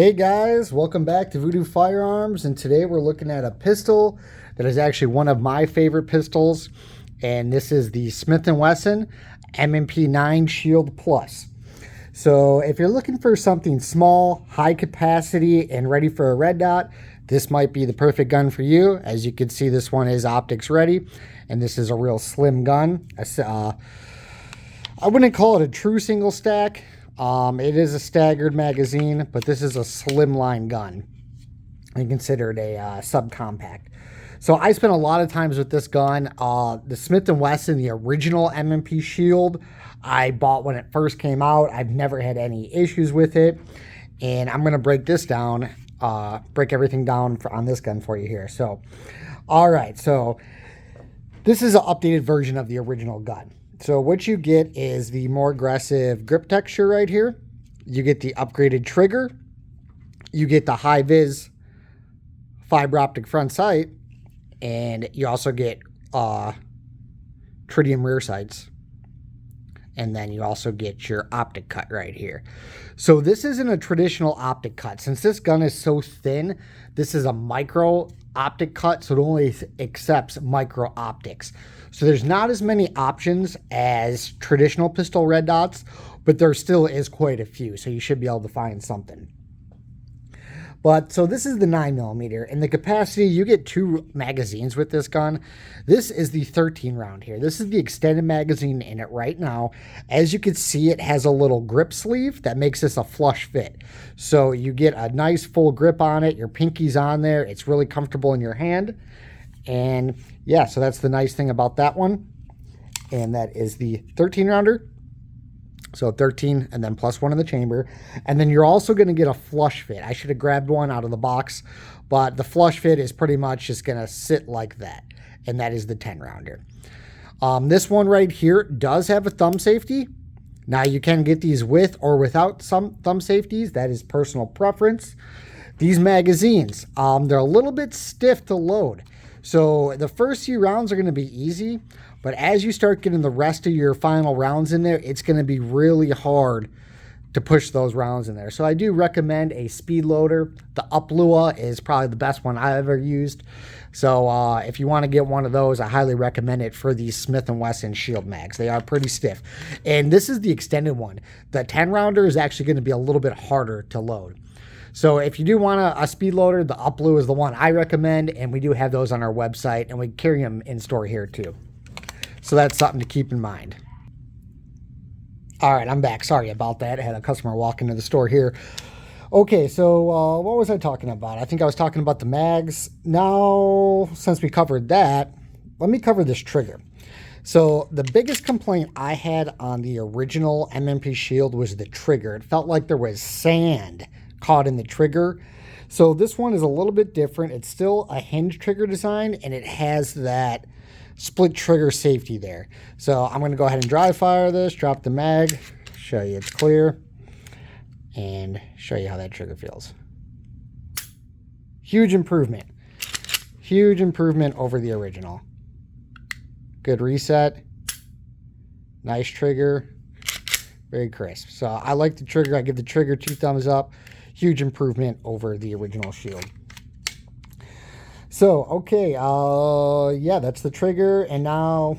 Hey guys, welcome back to Voodoo Firearms, and today we're looking at a pistol that is actually one of my favorite pistols, and this is the Smith & Wesson M&P 9 Shield Plus. So if you're looking for something small, high capacity, and ready for a red dot, this might be the perfect gun for you. As you can see, this one is optics ready, and this is a real slim gun. I wouldn't call it a true single stack. It is a staggered magazine, but this is a slimline gun and considered a subcompact. So I spent a lot of times with this gun. The Smith & Wesson, the original M&P Shield, I bought when it first came out. I've never had any issues with it, and I'm going to break this down, break everything down on this gun for you here. So, all right, so this is an updated version of the original gun. So what you get is the more aggressive grip texture right here. You get the upgraded trigger. You get the high-vis fiber optic front sight. And you also get tritium rear sights. And then you also get your optic cut right here. So this isn't a traditional optic cut. Since this gun is so thin, this is a micro optic cut, so it only accepts micro optics. So there's not as many options as traditional pistol red dots, but there still is quite a few, so you should be able to find something. But so this is the 9mm, and the capacity, you get 2 magazines with this gun. This is the 13 round here. This is the extended magazine in it right now. As you can see, it has a little grip sleeve that makes this a flush fit. So you get a nice full grip on it. Your pinky's on there. It's really comfortable in your hand. And yeah, so that's the nice thing about that one. And that is the 13 rounder. So 13 and then plus 1 in the chamber. And then you're also going to get a flush fit. I should have grabbed one out of the box, but the flush fit is pretty much just going to sit like that. And that is the 10 rounder. This one right here does have a thumb safety. Now you can get these with or without some thumb safeties. That is personal preference. These magazines, they're a little bit stiff to load. So the first few rounds are going to be easy, but as you start getting the rest of your final rounds in there, it's going to be really hard to push those rounds in there. So I do recommend a speed loader. The Uplua is probably the best one I've ever used. So if you want to get one of those, I highly recommend it for these Smith & Wesson Shield mags. They are pretty stiff. And this is the extended one. The 10 rounder is actually going to be a little bit harder to load. So if you do want a speed loader, the Uplua is the one I recommend, and we do have those on our website, and we carry them in store here too. So that's something to keep in mind. All right, I'm back. Sorry about that. I had a customer walk into the store here. Okay, so what was I talking about? I think I was talking about the mags. Now, since we covered that, let me cover this trigger. So the biggest complaint I had on the original M&P Shield was the trigger. It felt like there was sand caught in the trigger. So this one is a little bit different. It's still a hinge trigger design, and it has that split trigger safety there. So I'm going to go ahead and dry fire this, drop the mag, show you it's clear, and show you how that trigger feels. Huge improvement. Huge improvement over the original. Good reset. Nice trigger. Very crisp. So I like the trigger. I give the trigger 2 thumbs up. Huge improvement over the original Shield. So, okay, yeah, that's the trigger, and now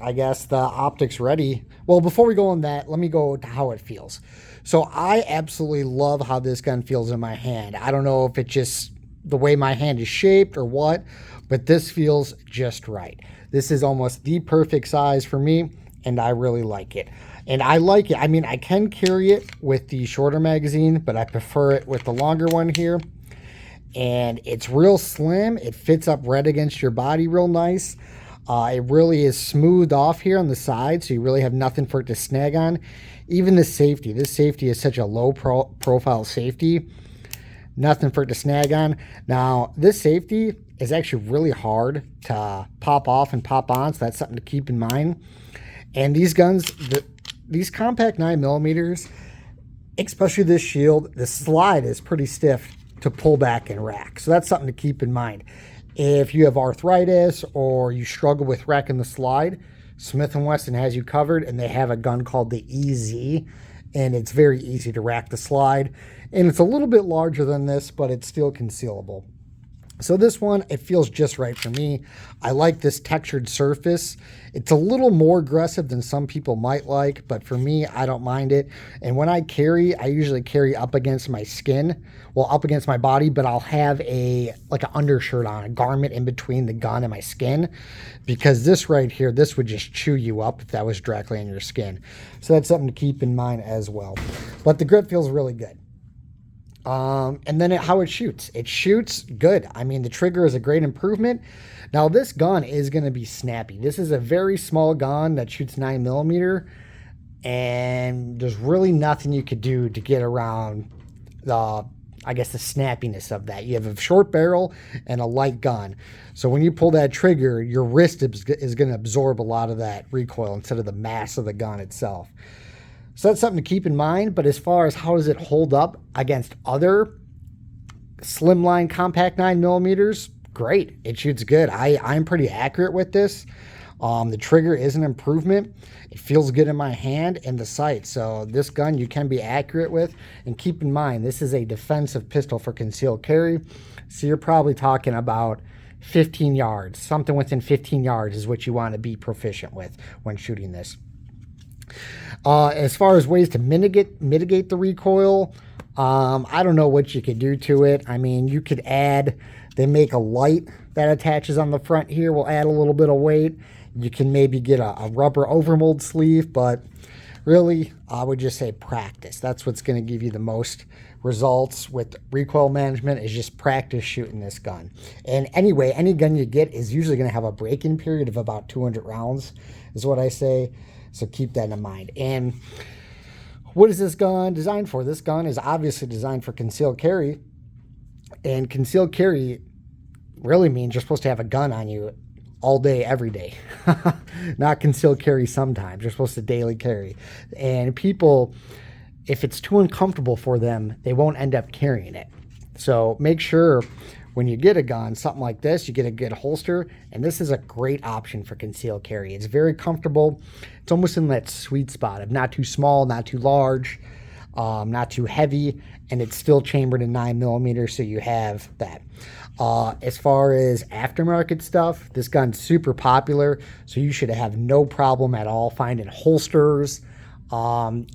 I guess the optics ready. Well, before we go on that, let me go to how it feels. So I absolutely love how this gun feels in my hand. I don't know if it's just the way my hand is shaped or what, but this feels just right. This is almost the perfect size for me, and I really like it. And I like it. I mean, I can carry it with the shorter magazine, but I prefer it with the longer one here. And it's real slim. It fits up right against your body real nice. It really is smoothed off here on the side, so you really have nothing for it to snag on. Even the safety. This safety is such a low profile safety. Nothing for it to snag on. Now, this safety is actually really hard to pop off and pop on, so that's something to keep in mind. And these guns, these compact 9mm, especially this Shield, the slide is pretty stiff to pull back and rack. So that's something to keep in mind. If you have arthritis or you struggle with racking the slide, Smith & Wesson has you covered, and they have a gun called the EZ, and it's very easy to rack the slide. And it's a little bit larger than this, but it's still concealable. So this one, it feels just right for me. I like this textured surface. It's a little more aggressive than some people might like, but for me, I don't mind it. And when I carry, I usually carry up against my skin, well, up against my body, but I'll have like an undershirt on, a garment in between the gun and my skin, because this right here, this would just chew you up if that was directly on your skin. So that's something to keep in mind as well. But the grip feels really good. And then how it shoots. It shoots good. I mean, the trigger is a great improvement. Now, this gun is going to be snappy. This is a very small gun that shoots 9mm, and there's really nothing you could do to get around the snappiness of that. You have a short barrel and a light gun. So when you pull that trigger, your wrist is going to absorb a lot of that recoil instead of the mass of the gun itself. So that's something to keep in mind. But as far as how does it hold up against other slimline compact 9mm, great. It shoots good. I'm pretty accurate with this. The trigger is an improvement. It feels good in my hand and the sight. So this gun you can be accurate with. And keep in mind, this is a defensive pistol for concealed carry. So you're probably talking about 15 yards. Something within 15 yards is what you want to be proficient with when shooting this. As far as ways to mitigate the recoil, I don't know what you could do to it. I mean, you could add, they make a light that attaches on the front here, will add a little bit of weight. You can maybe get a rubber overmold sleeve, but really, I would just say practice. That's what's going to give you the most results with recoil management, is just practice shooting this gun. And anyway, any gun you get is usually going to have a break-in period of about 200 rounds, is what I say. So keep that in mind. And what is this gun designed for? This gun is obviously designed for concealed carry. And concealed carry really means you're supposed to have a gun on you all day, every day. Not concealed carry sometimes. You're supposed to daily carry. And people, if it's too uncomfortable for them, they won't end up carrying it. So make sure when you get a gun, something like this, you get a good holster, and this is a great option for concealed carry. It's very comfortable. It's almost in that sweet spot of not too small, not too large, not too heavy, and it's still chambered in 9mm, so you have that. As far as aftermarket stuff, this gun's super popular, so you should have no problem at all finding holsters,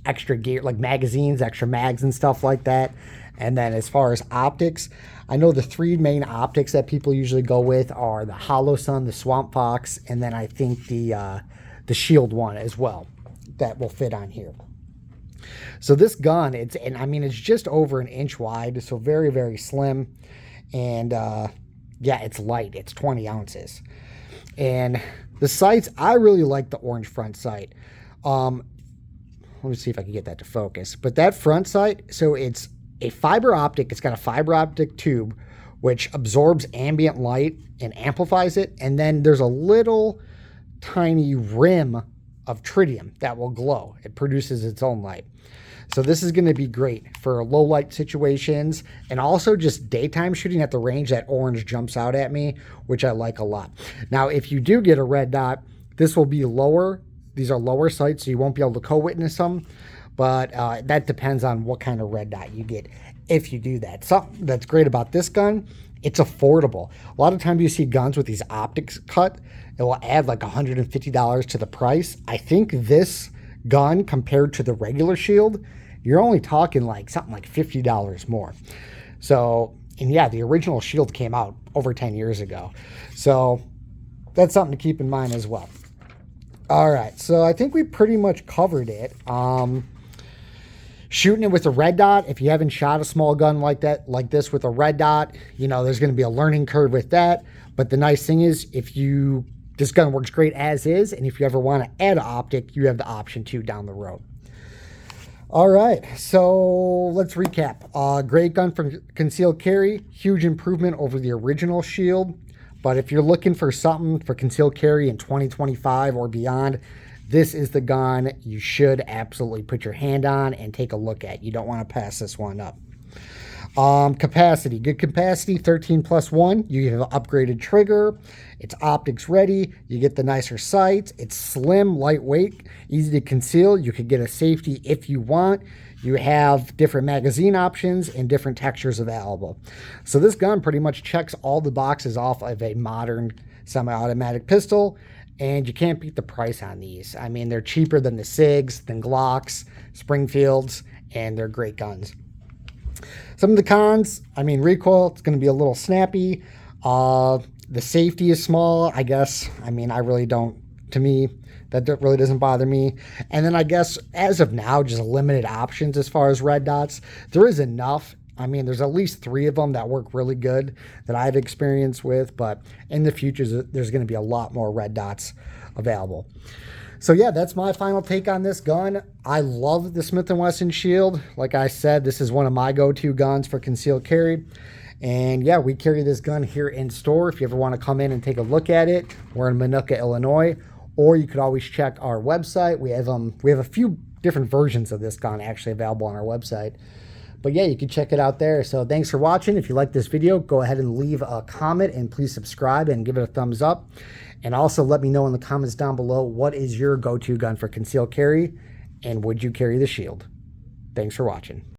extra gear, like magazines, extra mags and stuff like that. And then as far as optics, I know the three main optics that people usually go with are the Hollow Sun, the Swamp Fox, and then I think the Shield one as well that will fit on here. So this gun, it's just over an inch wide, so very, very slim. And yeah, it's light. It's 20 ounces. And the sights, I really like the orange front sight. Let me see if I can get that to focus. But that front sight, so it's a fiber optic. It's got a fiber optic tube which absorbs ambient light and amplifies it. And then there's a little tiny rim of tritium that will glow. It produces its own light. So this is going to be great for low light situations and also just daytime shooting at the range. That orange jumps out at me, which I like a lot. Now, if you do get a red dot, this will be lower. These are lower sights, so you won't be able to co-witness them. But that depends on what kind of red dot you get if you do that. Something that's great about this gun, it's affordable. A lot of times you see guns with these optics cut, it will add like $150 to the price. I think this gun, compared to the regular Shield, you're only talking like something like $50 more. So, and yeah, the original Shield came out over 10 years ago. So that's something to keep in mind as well. All right, so I think we pretty much covered it. Shooting it with a red dot, if you haven't shot a small gun like that, like this with a red dot, you know, there's going to be a learning curve with that. But the nice thing is, this gun works great as is, and if you ever want to add an optic, you have the option to down the road. All right, so let's recap. Great gun for concealed carry, huge improvement over the original Shield. But if you're looking for something for concealed carry in 2025 or beyond, this is the gun you should absolutely put your hand on and take a look at. You don't want to pass this one up. Capacity, good capacity, 13+1. You have an upgraded trigger. It's optics ready. You get the nicer sights. It's slim, lightweight, easy to conceal. You could get a safety if you want. You have different magazine options and different textures available. So this gun pretty much checks all the boxes off of a modern semi-automatic pistol, and you can't beat the price on these. I mean, they're cheaper than the SIGs, than Glocks, Springfields, and they're great guns. Some of the cons, I mean, recoil, it's going to be a little snappy. The safety is small, I guess. I mean, I really don't, to me, that really doesn't bother me. And then I guess as of now, just limited options as far as red dots. There is enough. I mean, there's at least 3 of them that work really good that I've experienced with, but in the future, there's going to be a lot more red dots available. So yeah, that's my final take on this gun. I love the Smith & Wesson Shield. Like I said, this is one of my go-to guns for concealed carry. And yeah, we carry this gun here in store. If you ever want to come in and take a look at it, we're in Minooka, Illinois. Or you could always check our website. We have a few different versions of this gun actually available on our website. But yeah, you can check it out there. So thanks for watching. If you like this video, go ahead and leave a comment and please subscribe and give it a thumbs up. And also let me know in the comments down below, what is your go-to gun for concealed carry and would you carry the Shield? Thanks for watching.